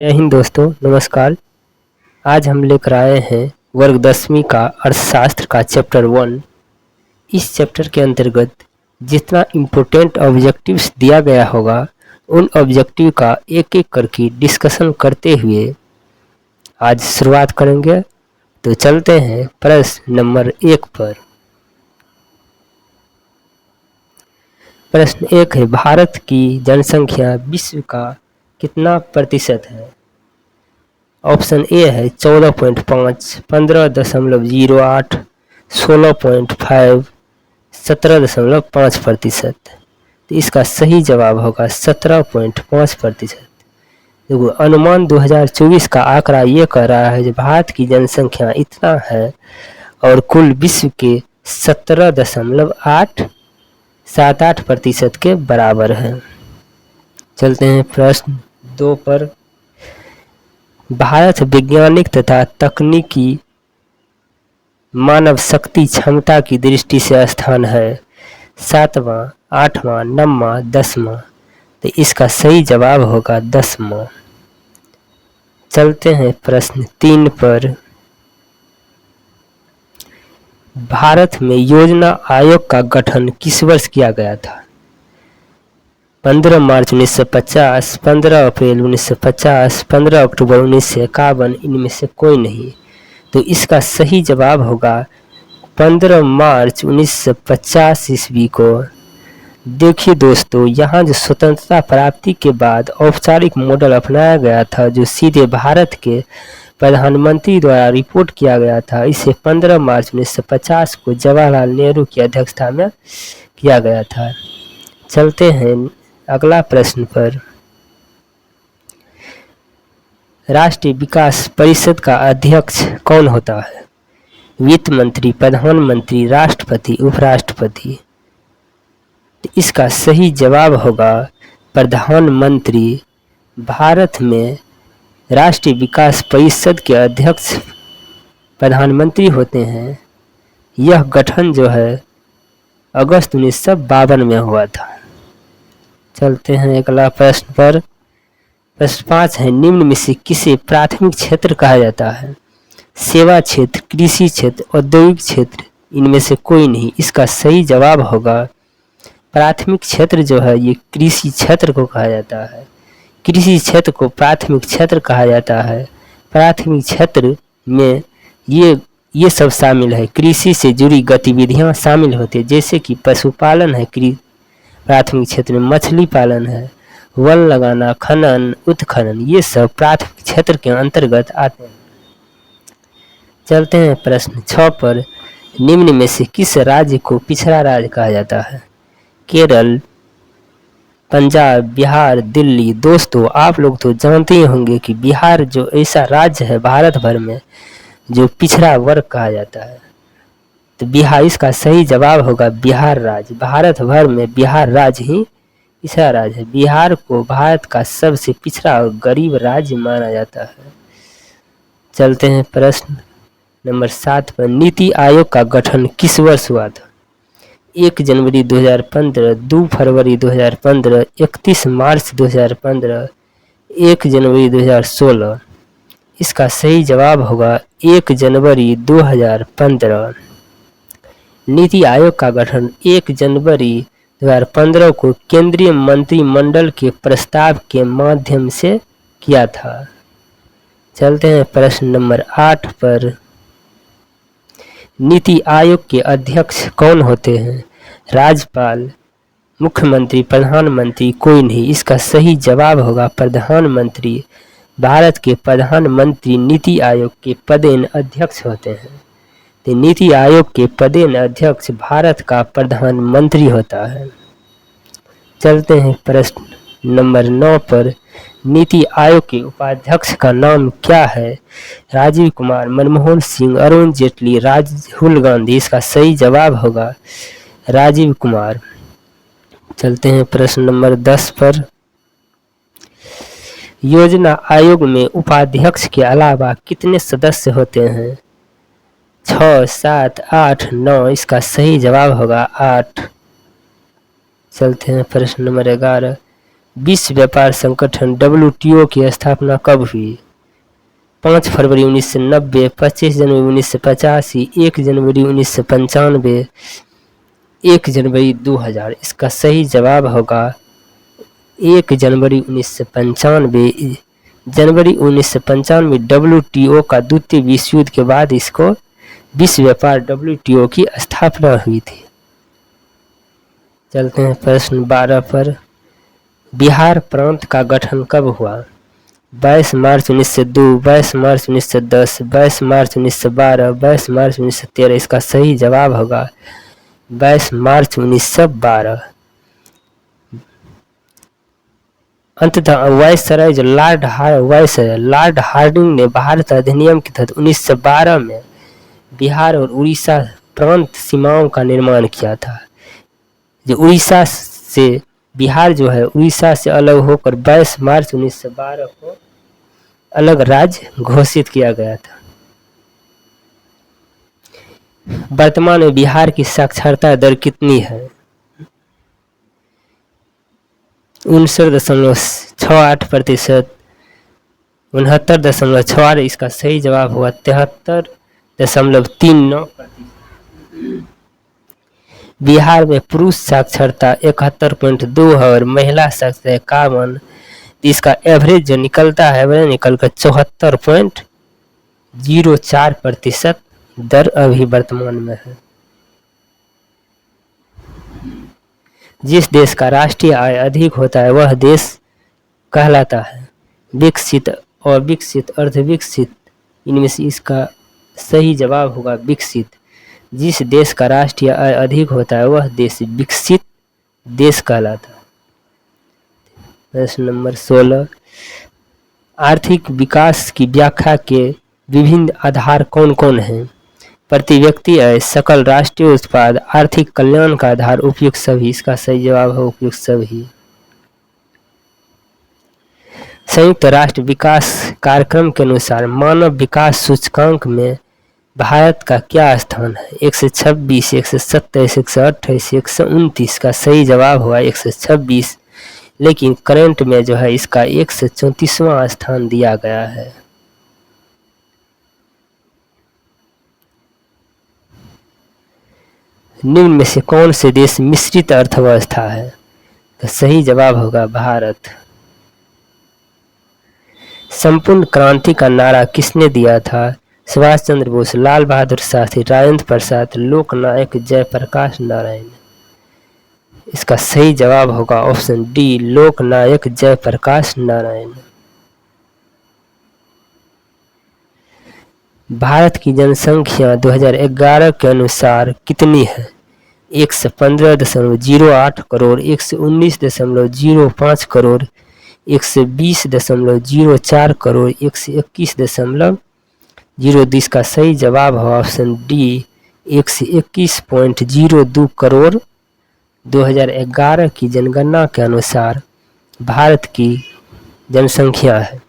जय हिंद दोस्तों, नमस्कार। आज हम लेकर आए हैं वर्ग 10वीं का अर्थशास्त्र का चैप्टर 1। इस चैप्टर के अंतर्गत जितना इम्पोर्टेंट ऑब्जेक्टिव्स दिया गया होगा उन ऑब्जेक्टिव का एक एक करके डिस्कशन करते हुए आज शुरुआत करेंगे। तो चलते हैं प्रश्न नंबर 1 पर। प्रश्न 1 है, भारत की जनसंख्या विश्व का कितना प्रतिशत है? ऑप्शन ए है 14.5, 15.08, 16.5, 17.5%। तो इसका सही जवाब होगा 17.5%। देखो, अनुमान 2024 का आंकड़ा ये कह रहा है कि भारत की जनसंख्या इतना है और कुल विश्व के 17.88% के बराबर है। चलते हैं प्रश्न 2 पर। भारत वैज्ञानिक तथा तकनीकी मानव शक्ति क्षमता की दृष्टि से स्थान है 7वां, 8वां, 9वां, 10वां। तो इसका सही जवाब होगा 10वां। चलते हैं प्रश्न 3 पर। भारत में योजना आयोग का गठन किस वर्ष किया गया था? 15 मार्च 1950, 15 अप्रैल 1950, 15 अक्टूबर 1951, इनमें से कोई नहीं। तो इसका सही जवाब होगा 15 मार्च 1950 ईस्वी को। देखिए दोस्तों, यहाँ जो स्वतंत्रता प्राप्ति के बाद औपचारिक मॉडल अपनाया गया था, जो सीधे भारत के प्रधानमंत्री द्वारा रिपोर्ट किया गया था, इसे 15 मार्च 1950 को जवाहरलाल नेहरू की अध्यक्षता में किया गया था। चलते हैं अगला प्रश्न पर। राष्ट्रीय विकास परिषद का अध्यक्ष कौन होता है? वित्त मंत्री, प्रधानमंत्री, राष्ट्रपति, उपराष्ट्रपति। इसका सही जवाब होगा प्रधानमंत्री। भारत में राष्ट्रीय विकास परिषद के अध्यक्ष प्रधानमंत्री होते हैं। यह गठन जो है अगस्त 1952 में हुआ था। चलते हैं अगला प्रश्न पर। प्रश्न 5 है, निम्न में से किसे प्राथमिक क्षेत्र कहा जाता है? सेवा क्षेत्र, कृषि क्षेत्र, औद्योगिक क्षेत्र, इनमें से कोई नहीं। इसका सही जवाब होगा प्राथमिक क्षेत्र जो है ये कृषि क्षेत्र को कहा जाता है। कृषि क्षेत्र को प्राथमिक क्षेत्र कहा जाता है। प्राथमिक क्षेत्र में ये सब शामिल है। कृषि से जुड़ी गतिविधियां शामिल होती है, जैसे कि पशुपालन है, प्राथमिक क्षेत्र में मछली पालन है, वन लगाना, खनन, उत्खनन, ये सब प्राथमिक क्षेत्र के अंतर्गत आते हैं। चलते हैं प्रश्न 6 पर। निम्न में से किस राज्य को पिछड़ा राज्य कहा जाता है? केरल, पंजाब, बिहार, दिल्ली। दोस्तों, आप लोग तो जानते ही होंगे कि बिहार जो ऐसा राज्य है भारत भर में जो पिछड़ा वर्ग कहा जाता है। तो बिहार, इसका सही जवाब होगा बिहार राज्य। भारत भर में बिहार राज्य ही पिछड़ा राज्य है। बिहार को भारत का सबसे पिछड़ा और गरीब राज्य माना जाता है। चलते हैं प्रश्न नंबर 7 पर। नीति आयोग का गठन किस वर्ष हुआ था? 1 जनवरी 2015, 2 फरवरी 2015, 31 मार्च 2015, 1 जनवरी 2016। इसका सही जवाब होगा 1 जनवरी 2015। नीति आयोग का गठन 1 जनवरी 2015 को केंद्रीय मंत्रिमंडल के प्रस्ताव के माध्यम से किया था। चलते हैं प्रश्न नंबर 8 पर। नीति आयोग के अध्यक्ष कौन होते हैं? राज्यपाल, मुख्यमंत्री, प्रधानमंत्री, कोई नहीं। इसका सही जवाब होगा प्रधानमंत्री। भारत के प्रधानमंत्री नीति आयोग के पदेन अध्यक्ष होते हैं। तो नीति आयोग के पदेन अध्यक्ष भारत का प्रधानमंत्री होता है। चलते हैं प्रश्न नंबर 9 पर। नीति आयोग के उपाध्यक्ष का नाम क्या है? राजीव कुमार, मनमोहन सिंह, अरुण जेटली, राहुल गांधी। इसका सही जवाब होगा राजीव कुमार। चलते हैं प्रश्न नंबर 10 पर। योजना आयोग में उपाध्यक्ष के अलावा कितने सदस्य होते हैं? 6, 7, 8, 9। इसका सही जवाब होगा 8। चलते हैं प्रश्न नंबर 11। विश्व व्यापार संगठन WTO की स्थापना कब हुई? 5 फरवरी 1990, 25 जनवरी 1985, 1 जनवरी 1995, 1 जनवरी 2000। इसका सही जवाब होगा 1 जनवरी 1995। जनवरी 1995 में WTO का द्वितीय विश्व युद्ध के बाद इसको विश्व व्यापार WTO की स्थापना हुई थी। चलते हैं प्रश्न 12 पर। बिहार प्रांत का गठन कब हुआ? 22 मार्च 1902, 22 मार्च 1910, 22 मार्च 1912, 22 मार्च 1913। इसका सही जवाब होगा 22 मार्च 1912। अंततः वायसराय जो लॉर्ड हार्डिंग ने भारत अधिनियम के तहत 1912 में बिहार और उड़ीसा प्रांत सीमाओं का निर्माण किया था। जो उड़ीसा से बिहार जो है उड़ीसा से अलग होकर 22 मार्च 1912 को अलग राज्य घोषित किया गया था। वर्तमान में बिहार की साक्षरता दर कितनी है? 59.68%, 69.68। इसका सही जवाब हुआ 73.39%। बिहार में पुरुष साक्षरता 71.2 है और महिला साक्षरता 51। इसका एवरेज जो निकलता है वह निकलकर 74.04% दर अभी वर्तमान में है। जिस देश का राष्ट्रीय आय अधिक होता है वह देश कहलाता है विकसित और विकसित, अर्धविकसित। इनमें से इसका सही जवाब होगा विकसित। जिस देश का राष्ट्रीय आय अधिक होता है वह देश विकसित देश कहलाता है। प्रश्न नंबर 16। आर्थिक विकास की व्याख्या के विभिन्न आधार कौन कौन हैं? प्रति व्यक्ति आय, सकल राष्ट्रीय उत्पाद, आर्थिक कल्याण का आधार, उपयुक्त सभी। इसका सही जवाब है उपयुक्त सभी। संयुक्त राष्ट्र विकास कार्यक्रम के अनुसार मानव विकास सूचकांक में भारत का क्या स्थान है? 126, 127, 128, 129। का सही जवाब हुआ 126, लेकिन करंट में जो है इसका 134वां स्थान दिया गया है। निम्न में से कौन से देश मिश्रित अर्थव्यवस्था है? तो सही जवाब होगा भारत। संपूर्ण क्रांति का नारा किसने दिया था? सुभाष चंद्र बोस, लाल बहादुर शास्त्री, राजेंद्र प्रसाद, लोकनायक जयप्रकाश नारायण। इसका सही जवाब होगा ऑप्शन डी, लोकनायक जयप्रकाश नारायण। भारत की जनसंख्या 2011 के अनुसार कितनी है? 115.08 करोड़, 119.05 करोड़, 120.04 करोड़, 121.02। इसका सही जवाब है ऑप्शन डी, 121.02 करोड़ 2011 की जनगणना के अनुसार भारत की जनसंख्या है।